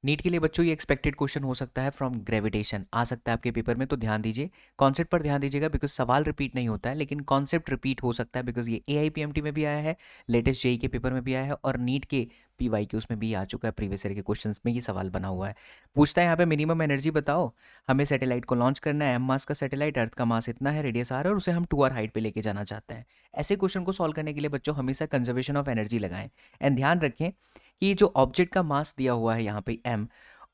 NEET के लिए बच्चों ये एक्सपेक्टेड क्वेश्चन हो सकता है फ्रॉम ग्रेविटेशन, आ सकता है आपके पेपर में, तो ध्यान दीजिए, कॉन्सेप्ट पर ध्यान दीजिएगा बिकॉज सवाल रिपीट नहीं होता है लेकिन कॉन्सेप्ट रिपीट हो सकता है बिकॉज ये AIPMT में भी आया है, लेटेस्ट जेई के पेपर में भी आया है और नीट के PYQs में भी आ चुका है, प्रीवियस ईयर के क्वेश्चंस में ये सवाल बना हुआ है। पूछता है यहाँ पे मिनिमम एनर्जी बताओ, हमें सैटेलाइट को लॉन्च करना है, M मास का सैटेलाइट, अर्थ का मास इतना है, रेडियस R है और उसे हम 2R हाइट पे लेके जाना चाहते हैं। ऐसे क्वेश्चन को सॉल्व करने के लिए बच्चों हमेशा कंजर्वेशन ऑफ एनर्जी लगाएं एंड ध्यान रखें कि जो ऑब्जेक्ट का मास दिया हुआ है यहाँ पे M,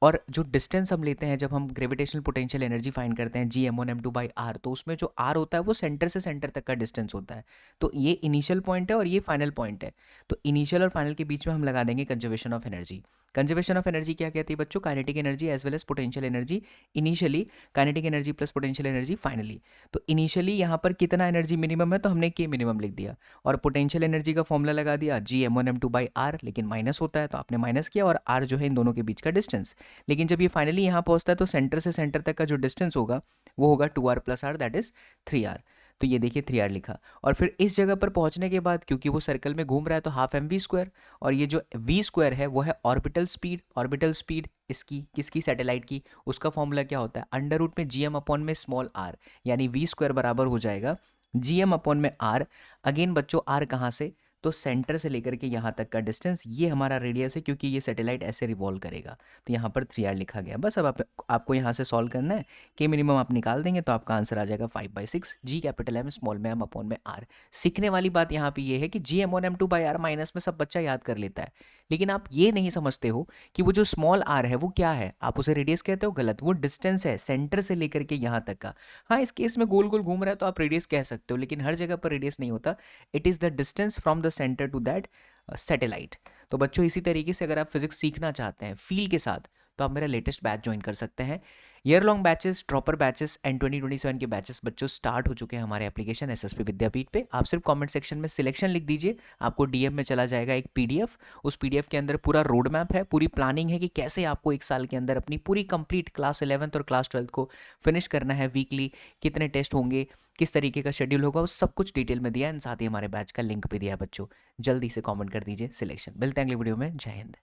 और जो डिस्टेंस हम लेते हैं जब हम ग्रेविटेशनल पोटेंशियल एनर्जी फाइंड करते हैं Gm1m2/r, तो उसमें जो r होता है वो सेंटर से सेंटर तक का डिस्टेंस होता है। तो ये इनिशियल पॉइंट है और ये फाइनल पॉइंट है। तो इनिशियल और फाइनल के बीच में हम लगा देंगे conservation of energy. Conservation of energy क्या कहती है बच्चों? Kinetic energy as well as potential energy initially, kinetic energy plus potential energy finally. तो इनिशियली यहाँ पर कितना एनर्जी मिनिमम है तो हमने के मिनिमम लिख दिया, और पोटेंशियल एनर्जी का फॉर्मूला लगा दिया Gm1m2/r, लेकिन माइनस होता है तो आपने माइनस किया, और r जो है इन दोनों के बीच का डिस्टेंस। लेकिन जब ये फाइनली यहाँ पहुँचता है तो सेंटर से सेंटर तक का जो डिस्टेंस होगा वो होगा 2r + r, that is 3r। तो ये देखिए 3r लिखा, और फिर इस जगह पर पहुंचने के बाद क्योंकि वो सर्कल में घूम रहा है तो हाफ mv², और ये जो v² है वो है ऑर्बिटल स्पीड। ऑर्बिटल स्पीड इसकी किसकी? सैटेलाइट की। उसका फॉर्मूला क्या होता है? अंडर रूट में Gm/r, यानी v² बराबर हो जाएगा Gm/r। अगेन बच्चों r कहाँ से? तो सेंटर से लेकर के यहाँ तक का डिस्टेंस, ये हमारा रेडियस है क्योंकि ये सैटेलाइट ऐसे रिवॉल्व करेगा। तो यहाँ पर 3r लिखा गया। बस अब आपको यहाँ से सॉल्व करना है, के मिनिमम आप निकाल देंगे तो आपका आंसर आ जाएगा 5/6 G_M r। सीखने वाली बात यहाँ पे ये है कि Gm1m2/r माइनस में सब बच्चा याद कर लेता है, लेकिन आप ये नहीं समझते हो कि वो जो स्मॉल r है वो क्या है। आप उसे रेडियस कहते हो, गलत, वो डिस्टेंस है सेंटर से लेकर के यहाँ तक का। हाँ, इस केस में गोल गोल घूम रहा है तो आप रेडियस कह सकते हो, लेकिन हर जगह पर रेडियस नहीं होता। It is the distance from the centre to that satellite. तो बच्चों इसी तरीके से अगर आप फिजिक्स सीखना चाहते हैं फील के साथ तो आप मेरा लेटेस्ट बैच ज्वाइन कर सकते हैं। Year long batches, dropper batches and 2027 के बैचेस बच्चों स्टार्ट हो चुके हैं हमारे एप्लीकेशन SSP विद्यापीठ पे। आप सिर्फ कमेंट सेक्शन में सिलेक्शन लिख दीजिए, आपको DM में चला जाएगा एक PDF। उस PDF के अंदर पूरा रोड मैप है, पूरी प्लानिंग है कि कैसे आपको एक साल के अंदर अपनी पूरी कंप्लीट क्लास 11th और क्लास 12th को फिनिश करना है। वीकली कितने टेस्ट होंगे, किस तरीके का शेड्यूल होगा, वो सब कुछ डिटेल में दिया है, एंड साथ ही हमारे बैच का लिंक भी दिया है बच्चों। जल्दी से कमेंट कर दीजिए सिलेक्शन। मिलते हैं अगली वीडियो में। जय हिंद।